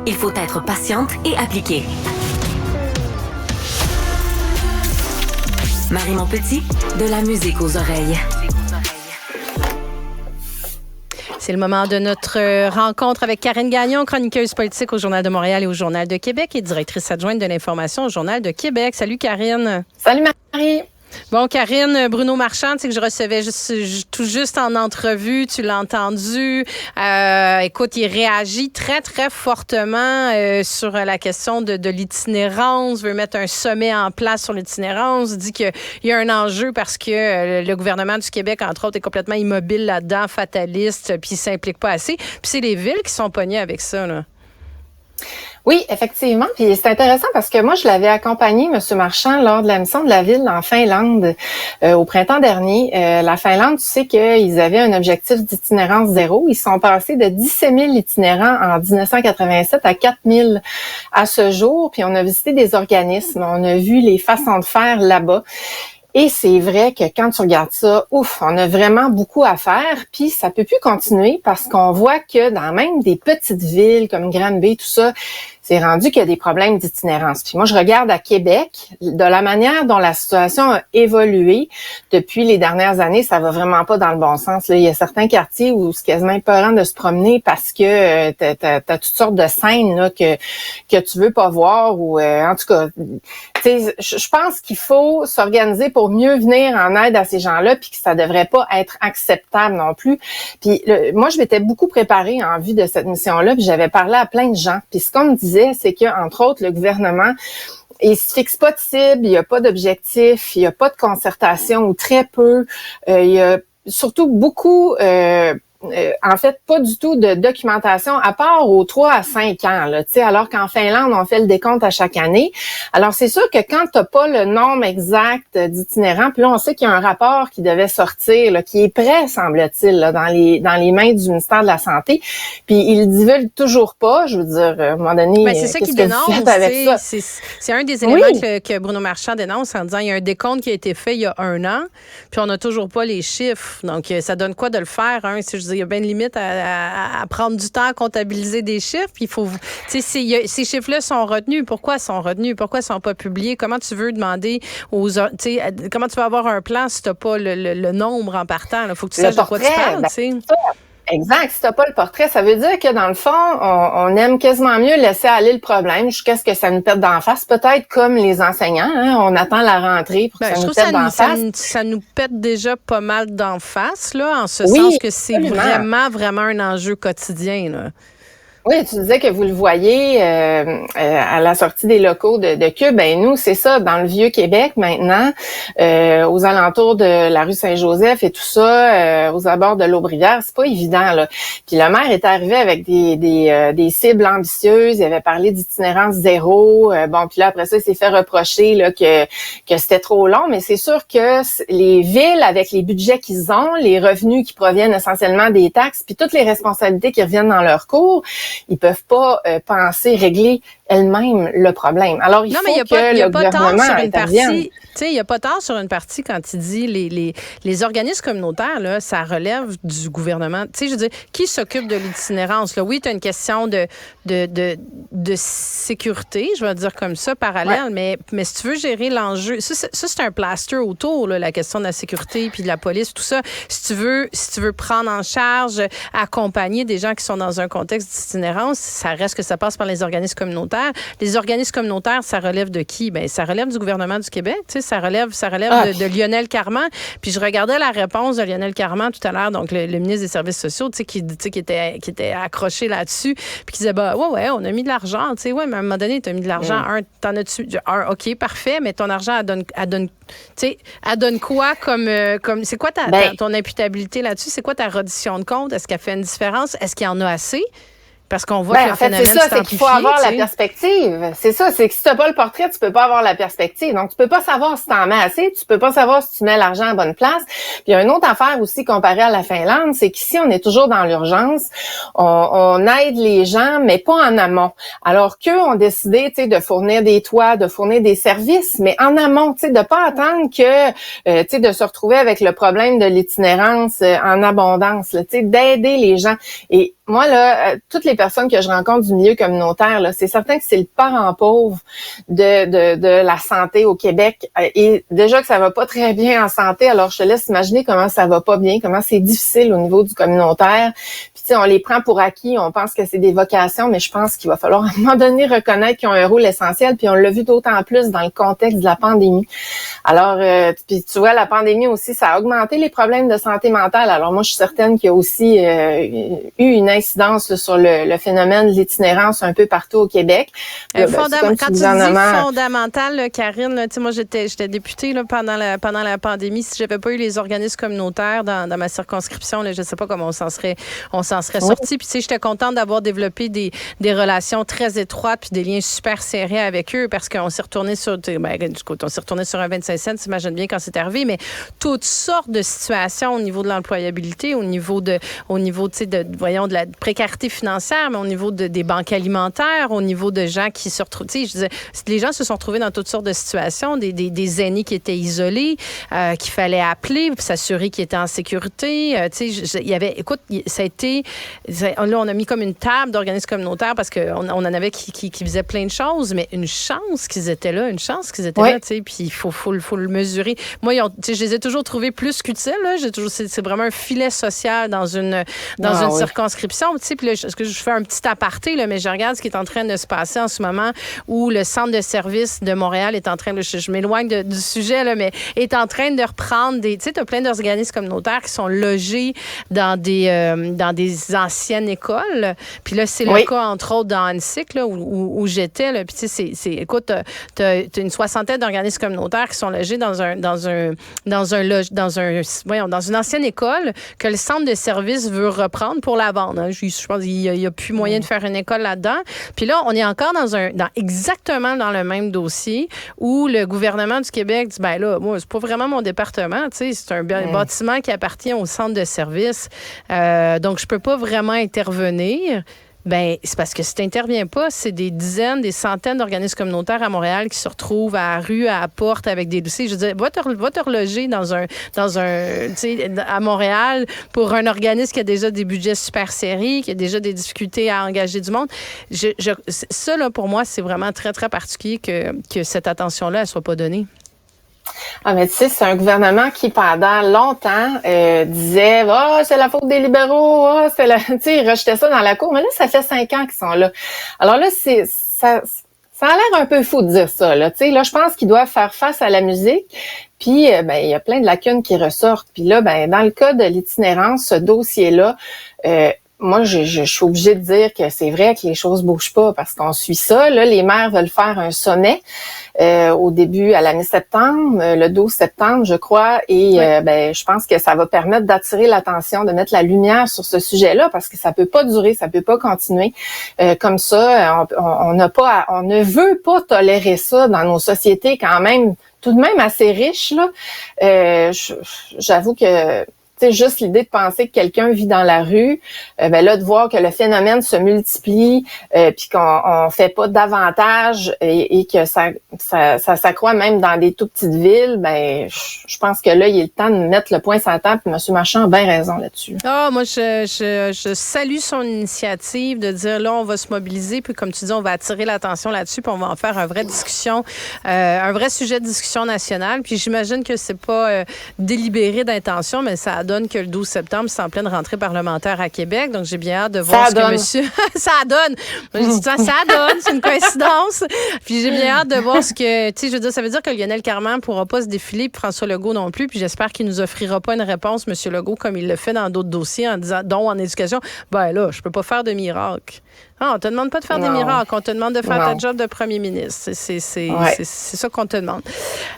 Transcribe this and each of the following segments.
Il faut être patiente et appliquée. Marie Montpetit, de la musique aux oreilles. C'est le moment de notre rencontre avec Karine Gagnon, chroniqueuse politique au Journal de Montréal et au Journal de Québec et directrice adjointe de l'information au Journal de Québec. Salut Karine. Salut Marie. Bon, Karine, Bruno Marchand, tu sais que je recevais tout juste en entrevue, tu l'as entendu. Écoute, il réagit très, très fortement sur la question de l'itinérance, veut mettre un sommet en place sur l'itinérance, dit qu'il y a un enjeu parce que le gouvernement du Québec, entre autres, est complètement immobile là-dedans, fataliste, puis il s'implique pas assez. Puis c'est les villes qui sont pognées avec ça, là. Oui, effectivement. Puis c'est intéressant parce que moi, je l'avais accompagné, M. Marchand, lors de la mission de la ville en Finlande au printemps dernier. La Finlande, tu sais qu'ils avaient un objectif d'itinérance zéro. Ils sont passés de 17 000 itinérants en 1987 à 4 000 à ce jour. Puis on a visité des organismes, on a vu les façons de faire là-bas. Et c'est vrai que quand tu regardes ça, on a vraiment beaucoup à faire, puis ça peut plus continuer parce qu'on voit que dans même des petites villes comme Granby, tout ça, c'est rendu qu'il y a des problèmes d'itinérance. Puis moi, je regarde à Québec, de la manière dont la situation a évolué depuis les dernières années, ça va vraiment pas dans le bon sens. Là, il y a certains quartiers où c'est quasiment épeurant de se promener parce que t'as toutes sortes de scènes là, que tu veux pas voir ou en tout cas, je pense qu'il faut s'organiser pour mieux venir en aide à ces gens-là, puis que ça devrait pas être acceptable non plus. Puis moi, je m'étais beaucoup préparée en vue de cette mission-là, puis j'avais parlé à plein de gens. Puis ce qu'on me disait, c'est que entre autres, le gouvernement, il se fixe pas de cible, il y a pas d'objectif, il y a pas de concertation ou très peu. Il y a surtout beaucoup en fait, pas du tout de documentation, à part aux 3 à 5 ans, là, tu sais, alors qu'en Finlande, on fait le décompte à chaque année. Alors, c'est sûr que quand t'as pas le nombre exact d'itinérants, puis là, on sait qu'il y a un rapport qui devait sortir, là, qui est prêt, semble-t-il, là, dans les mains du ministère de la Santé, puis il le divulgue toujours pas, je veux dire, à un moment donné, ben, c'est ça qu'il dénonce, c'est un des éléments que Bruno Marchand dénonce en disant, il y a un décompte qui a été fait il y a 1 an, puis on n'a toujours pas les chiffres, donc ça donne quoi de le faire, hein, si je dis, il y a bien une limite à prendre du temps à comptabiliser des chiffres. Puis il faut, tu sais, ces chiffres-là sont retenus. Pourquoi ils sont retenus? Pourquoi ils sont pas publiés? Comment tu veux demander aux, tu sais, comment tu vas avoir un plan si tu n'as pas le nombre en partant? Il faut que tu saches de quoi tu parles, tu sais. Exact. Si t'as pas le portrait, ça veut dire que dans le fond, on aime quasiment mieux laisser aller le problème jusqu'à ce que ça nous pète d'en face. Peut-être comme les enseignants, hein, on attend la rentrée pour que ça nous pète d'en face. Ça nous pète déjà pas mal d'en face, là, en ce sens que c'est vraiment, vraiment un enjeu quotidien, là. Oui, tu disais que vous le voyez à la sortie des locaux de Cube. Ben nous, c'est ça, dans le Vieux-Québec maintenant, aux alentours de la rue Saint-Joseph et tout ça, aux abords de l'Aubrivière, c'est pas évident, là. Puis le maire est arrivé avec des cibles ambitieuses, il avait parlé d'itinérance zéro. Bon, puis là, après ça, il s'est fait reprocher là que c'était trop long, mais c'est sûr que les villes, avec les budgets qu'ils ont, les revenus qui proviennent essentiellement des taxes, puis toutes les responsabilités qui reviennent dans leur cours, ils peuvent pas penser régler elles-mêmes le problème. Alors, il faut que le gouvernement intervienne. Tu sais, il n'y a pas tard sur une partie quand il dit les organismes communautaires, là, ça relève du gouvernement. Tu sais, je veux dire, qui s'occupe de l'itinérance? Là? Oui, tu as une question de sécurité, je vais dire comme ça, parallèle, mais si tu veux gérer l'enjeu, ça c'est un plaster autour, là, la question de la sécurité puis de la police, tout ça. Si tu veux prendre en charge, accompagner des gens qui sont dans un contexte d'itinérance, ça reste que ça passe par les organismes communautaires. Les organismes communautaires, ça relève de qui? Ben, ça relève du gouvernement du Québec, tu sais, ça relève de Lionel Carman. Puis je regardais la réponse de Lionel Carman tout à l'heure, donc le ministre des Services sociaux, tu sais, qui était accroché là-dessus, puis qui disait, ouais, on a mis de l'argent, tu sais, ouais, mais à un moment donné, tu as mis de l'argent, t'en as-tu, OK, parfait, mais ton argent, elle donne quoi comme c'est quoi ton imputabilité là-dessus? C'est quoi ta reddition de compte? Est-ce qu'elle fait une différence? Est-ce qu'il y en a assez? Parce qu'on voit que le phénomène c'est ça, c'est qu'il faut avoir la perspective. C'est ça, c'est que si tu n'as pas le portrait, tu peux pas avoir la perspective. Donc, tu peux pas savoir si tu en mets assez, tu peux pas savoir si tu mets l'argent à bonne place. Puis, il y a une autre affaire aussi comparée à la Finlande, c'est qu'ici, on est toujours dans l'urgence. On aide les gens, mais pas en amont. Alors qu'eux ont décidé, tu sais, de fournir des toits, de fournir des services, mais en amont, tu sais, de pas attendre que, tu sais, de se retrouver avec le problème de l'itinérance en abondance, tu sais, d'aider les gens. Et moi, là, toutes les personnes que je rencontre du milieu communautaire, là, c'est certain que c'est le parent pauvre de la santé au Québec. Et déjà que ça va pas très bien en santé, alors je te laisse imaginer comment ça va pas bien, comment c'est difficile au niveau du communautaire. Puis tu sais, on les prend pour acquis, on pense que c'est des vocations, mais je pense qu'il va falloir à un moment donné reconnaître qu'ils ont un rôle essentiel. Puis on l'a vu d'autant plus dans le contexte de la pandémie. Alors, puis tu vois, la pandémie aussi, ça a augmenté les problèmes de santé mentale. Alors moi, je suis certaine qu'il y a aussi eu une incidence là, sur le phénomène de l'itinérance un peu partout au Québec. Quand tu dis fondamental, là, Karine, là, moi j'étais députée là, pendant la pandémie. Si j'avais pas eu les organismes communautaires dans ma circonscription, là, je sais pas comment on s'en serait sorti. Puis tu sais, j'étais contente d'avoir développé des relations très étroites puis des liens super serrés avec eux parce qu'on s'est retourné sur un 25 cents, t'imagines bien quand c'est arrivé, mais toutes sortes de situations au niveau de l'employabilité, au niveau de de la précarité financière, mais au niveau des banques alimentaires, au niveau de gens qui se retrouvent, tu sais, je disais, les gens se sont retrouvés dans toutes sortes de situations, des aînés qui étaient isolés, qu'il fallait appeler pour s'assurer qu'ils étaient en sécurité. Tu sais, il y avait, écoute, là, on a mis comme une table d'organismes communautaires parce qu'on en avait qui faisaient plein de choses, mais une chance qu'ils étaient là, tu sais, puis il faut le mesurer. Moi, je les ai toujours trouvés plus qu'utiles, là. C'est vraiment un filet social dans une circonscription, tu sais, puis là, je fais un petit aparté, là, mais je regarde ce qui est en train de se passer en ce moment où le centre de services de Montréal est en train de, je m'éloigne du sujet, là, mais est en train de reprendre tu sais, t'as plein d'organismes communautaires qui sont logés dans des anciennes écoles. Puis là, c'est le cas, entre autres, dans Annecy, là, où j'étais, là. Puis tu sais, écoute, t'as une soixantaine d'organismes communautaires qui sont logés dans une ancienne école que le centre de services veut reprendre pour la vendre. Hein. Je pense qu'il n'y a plus moyen de faire une école là-dedans. Puis là, on est encore exactement dans le même dossier où le gouvernement du Québec dit, ben là, moi, c'est pas vraiment mon département, tu sais, c'est un bâtiment qui appartient au centre de services. Donc, je peux pas vraiment intervenir. Ben, c'est parce que si tu n'interviens pas, c'est des dizaines, des centaines d'organismes communautaires à Montréal qui se retrouvent à la rue, à la porte avec des dossiers. Je veux dire, va te reloger dans un, tu sais, à Montréal pour un organisme qui a déjà des budgets super serrés, qui a déjà des difficultés à engager du monde. Ça, là, pour moi, c'est vraiment très, très particulier que cette attention-là, elle soit pas donnée. Ah, mais tu sais, c'est un gouvernement qui, pendant longtemps, disait « Ah, c'est la faute des libéraux, ah, c'est la... » Tu sais, ils rejetaient ça dans la cour. Mais là, ça fait 5 ans qu'ils sont là. Alors là, ça a l'air un peu fou de dire ça, là. Tu sais, là, je pense qu'ils doivent faire face à la musique. Puis, ben, il y a plein de lacunes qui ressortent. Puis là, ben, dans le cas de l'itinérance, ce dossier-là, moi, je suis obligée de dire que c'est vrai que les choses bougent pas parce qu'on suit ça. Là, les maires veulent faire un sommet au début, à la mi-septembre, le 12 septembre, je crois. Et ben, je pense que ça va permettre d'attirer l'attention, de mettre la lumière sur ce sujet-là parce que ça peut pas durer, ça peut pas continuer comme ça. On ne veut pas tolérer ça dans nos sociétés quand même, tout de même assez riches, là. J'avoue que tu sais, juste l'idée de penser que quelqu'un vit dans la rue, ben là, de voir que le phénomène se multiplie, puis qu'on fait pas davantage et que ça s'accroît même dans des tout petites villes, ben je pense que là, il est le temps de mettre le point sur la table. Puis M. Marchand a bien raison là-dessus. Ah, moi, je salue son initiative de dire, là, on va se mobiliser, puis comme tu dis, on va attirer l'attention là-dessus, puis on va en faire un vrai discussion, un vrai sujet de discussion nationale. Puis j'imagine que c'est pas délibéré d'intention, mais ça donne que le 12 septembre, c'est en pleine rentrée parlementaire à Québec. Donc, j'ai bien hâte de voir que monsieur... ça donne! Moi, je dis, ça donne, c'est une coïncidence. Puis, j'ai bien hâte de voir ce que... Tu sais, je veux dire, ça veut dire que Lionel Carman ne pourra pas se défiler, puis François Legault non plus. Puis, j'espère qu'il nous offrira pas une réponse, monsieur Legault, comme il le fait dans d'autres dossiers, en disant, dont en éducation, ben là, je peux pas faire de miracle. Ah, on te demande pas de faire des miracles, on te demande de faire ta job de premier ministre. C'est ça qu'on te demande.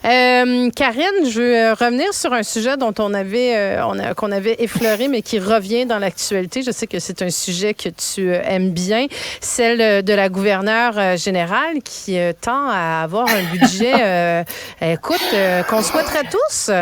Karine, je veux revenir sur un sujet dont qu'on avait effleuré, mais qui revient dans l'actualité. Je sais que c'est un sujet que tu aimes bien, celle de la gouverneure générale qui tend à avoir un budget, écoute, qu'on souhaiterait tous.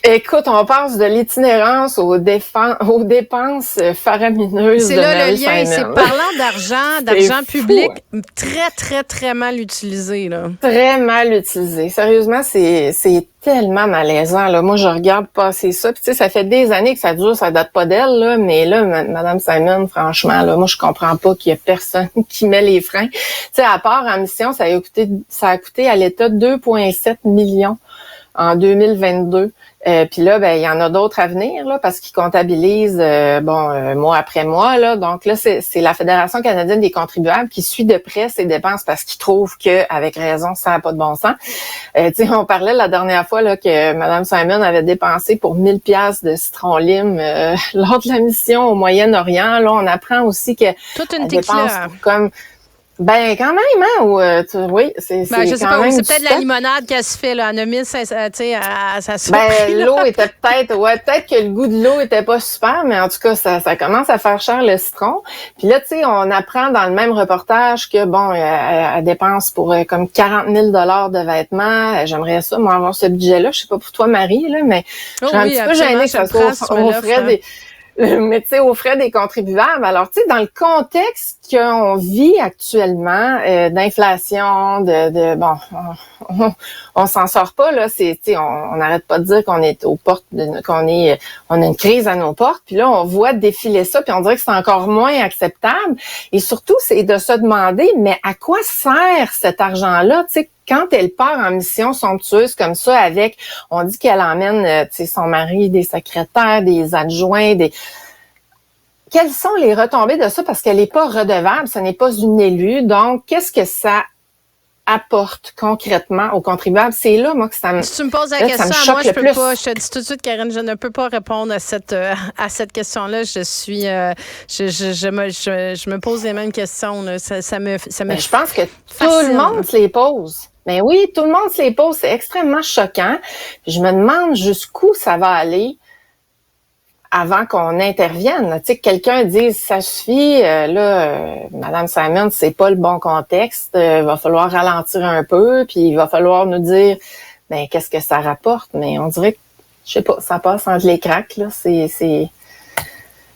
Écoute, on passe de l'itinérance aux dépenses faramineuses. C'est de là le Mel lien. C'est Simon. parlant d'argent fou, public, hein. très, très, très mal utilisé, là. Très mal utilisé. Sérieusement, c'est tellement malaisant, là. Moi, je regarde passer ça. Puis, tu sais, ça fait des années que ça dure, ça date pas d'elle, là. Mais là, Madame Simon, franchement, là, moi, je comprends pas qu'il y a personne qui met les freins. Tu sais, à part en mission, ça a coûté à l'État 2,7 millions en 2022. Puis là, ben il y en a d'autres à venir là parce qu'ils comptabilisent mois après mois là. Donc là, c'est la Fédération canadienne des contribuables qui suit de près ces dépenses parce qu'ils trouvent que avec raison, ça n'a pas de bon sens. Tu sais, on parlait la dernière fois là que Mme Simon avait dépensé pour 1000 pièces de citron lime lors de la mission au Moyen-Orient. Là, on apprend aussi que toute une dépense comme ben quand même, hein? Oui, c'est ben, je sais quand pas, même c'est du peut-être stock. la limonade qu'elle se fait, là, en 1500, tu sais, ça se Ben, l'eau était peut-être que le goût de l'eau était pas super, mais en tout cas, ça commence à faire cher le citron. Puis là, tu sais, on apprend dans le même reportage que, bon, elle dépense pour comme 40 000 $ de vêtements. J'aimerais ça, moi, avoir ce budget-là. Je sais pas pour toi, Marie, là, mais je suis un petit peu gênée que ça soit aux frais des... Mais tu sais, aux frais des contribuables. Alors, tu sais, dans le contexte qu'on vit actuellement, d'inflation, on s'en sort pas là. C'est, tu sais, on n'arrête pas de dire qu'on est aux portes, on a une crise à nos portes. Puis là, on voit défiler ça, puis on dirait que c'est encore moins acceptable. Et surtout, c'est de se demander, mais à quoi sert cet argent-là? Tu sais, quand elle part en mission somptueuse comme ça avec, on dit qu'elle emmène, tu sais, son mari, des secrétaires, des adjoints, quelles sont les retombées de ça? Parce qu'elle n'est pas redevable, ce n'est pas une élue. Donc, qu'est-ce que ça apporte concrètement aux contribuables? C'est là, moi, que ça me... Si tu me poses la là, question, moi, je peux plus. pas. Je te dis tout de suite, Karine, je ne peux pas répondre à cette question-là. Je suis, je me pose les mêmes questions, là. Ça me Ben, je pense que fascine. tout le monde se les pose. Mais oui, tout le monde se les pose. C'est extrêmement choquant. Je me demande jusqu'où ça va aller avant qu'on intervienne. Tu sais, que quelqu'un dise ça suffit, Madame Simon, c'est pas le bon contexte, il va falloir ralentir un peu, puis il va falloir nous dire ben qu'est-ce que ça rapporte, mais on dirait que je sais pas, ça passe entre les cracks là,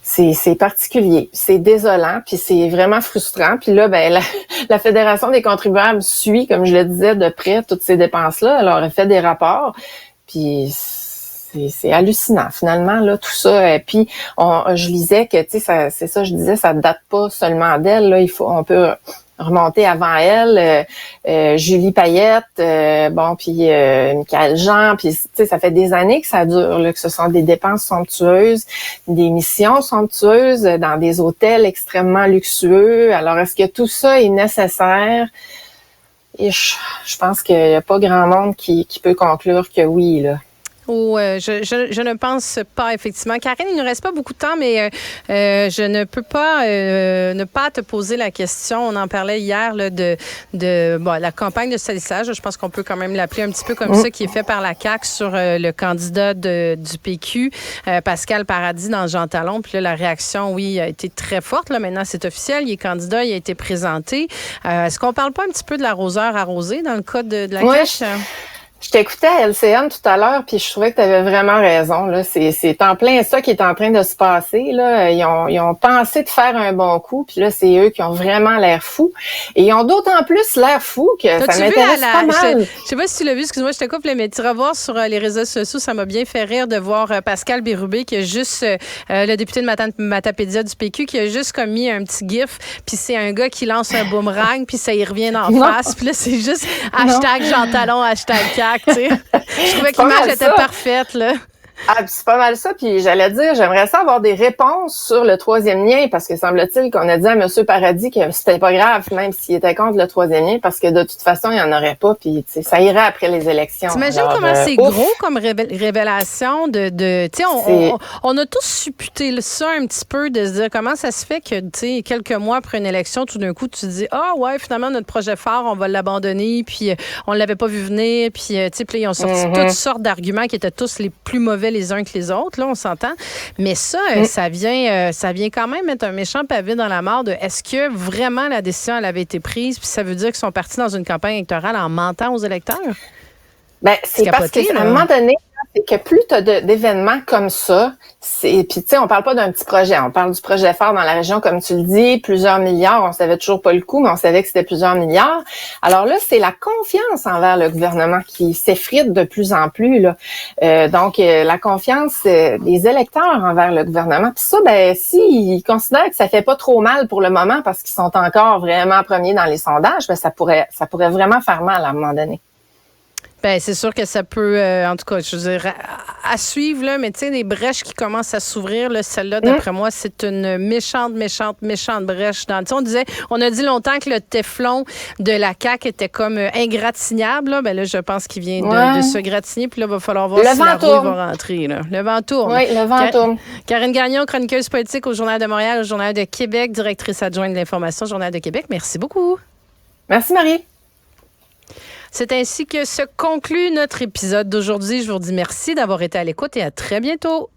c'est particulier, c'est désolant, puis c'est vraiment frustrant. Puis là, ben la Fédération des contribuables suit, comme je le disais, de près toutes ces dépenses-là. Alors, elle fait des rapports, puis c'est hallucinant finalement là tout ça. Et puis je lisais que tu sais c'est ça, je disais ça date pas seulement d'elle là. On peut remonter avant elle, Julie Payette, puis Michaël Jean, puis tu sais ça fait des années que ça dure là, que ce sont des dépenses somptueuses, des missions somptueuses dans des hôtels extrêmement luxueux. Alors est-ce que tout ça est nécessaire? Et je pense qu'il y a pas grand monde qui peut conclure que oui là. Je ne pense pas, effectivement. Karine, il ne nous reste pas beaucoup de temps, mais je ne peux pas ne pas te poser la question. On en parlait hier là, de la campagne de salissage. Je pense qu'on peut quand même l'appeler un petit peu comme ça, qui est fait par la CAQ sur le candidat du PQ, Pascal Paradis, dans Jean Talon. Puis là, la réaction, oui, a été très forte. Là, maintenant, c'est officiel. Il est candidat, il a été présenté. Est-ce qu'on parle pas un petit peu de l'arroseur arrosé dans le cas de la CAQ? Je t'écoutais à LCN tout à l'heure, puis je trouvais que tu avais vraiment raison. Là, c'est en plein ça qui est en train de se passer. Là, ils ont pensé de faire un bon coup, puis là, c'est eux qui ont vraiment l'air fous. Et ils ont d'autant plus l'air fous que ça m'intéresse pas mal. Je sais pas si tu l'as vu, excuse-moi, je te coupe, mais tu vas voir sur les réseaux sociaux, ça m'a bien fait rire de voir Pascal Bérubé, qui a juste, le député de Matapédia du PQ, qui a juste comme mis un petit gif, puis c'est un gars qui lance un boomerang, puis ça y revient d'en face, puis là, c'est juste hashtag Jean Talon, hashtag CAQ. Je trouvais que l'image était parfaite, là. Ah, c'est pas mal ça. Puis j'allais dire, j'aimerais ça avoir des réponses sur le troisième lien, parce que semble-t-il qu'on a dit à M. Paradis que c'était pas grave, même s'il était contre le troisième lien, parce que de toute façon, il n'y en aurait pas, puis ça irait après les élections. T'imagines comment c'est gros comme révélation de tu sais, on a tous supputé ça un petit peu, de se dire comment ça se fait que, tu sais, quelques mois après une élection, tout d'un coup, tu te dis, ouais, finalement, notre projet phare, on va l'abandonner, puis on l'avait pas vu venir, puis, tu sais, puis ils ont sorti toutes sortes d'arguments qui étaient tous les plus mauvais les uns que les autres, là, on s'entend. Mais ça, ça vient quand même mettre un méchant pavé dans la mare de est-ce que vraiment la décision, elle avait été prise, puis ça veut dire qu'ils sont partis dans une campagne électorale en mentant aux électeurs? Ben, c'est parce qu'à un moment donné, c'est que plus tu as d'événements comme ça, puis tu sais, on parle pas d'un petit projet, on parle du projet phare dans la région, comme tu le dis, plusieurs milliards, on savait toujours pas le coût, mais on savait que c'était plusieurs milliards. Alors là, c'est la confiance envers le gouvernement qui s'effrite de plus en plus, là. Donc, la confiance des électeurs envers le gouvernement. Puis ça, ben, s'ils considèrent que ça fait pas trop mal pour le moment parce qu'ils sont encore vraiment premiers dans les sondages, ben, ça pourrait vraiment faire mal à un moment donné. Ben c'est sûr que ça peut, en tout cas, je veux dire, à suivre, là, mais tu sais, les brèches qui commencent à s'ouvrir, là, celle-là, d'après moi, c'est une méchante brèche. On a dit longtemps que le téflon de la CAQ était comme ingratignable, là. Ben là, je pense qu'il vient de se gratiner, puis là, il va falloir voir si la rouille va rentrer, là. Le vent tourne. Oui, le vent tourne. Karine Gagnon, chroniqueuse politique au Journal de Montréal, au Journal de Québec, directrice adjointe de l'information, Journal de Québec. Merci beaucoup. Merci, Marie. C'est ainsi que se conclut notre épisode d'aujourd'hui. Je vous dis merci d'avoir été à l'écoute et à très bientôt.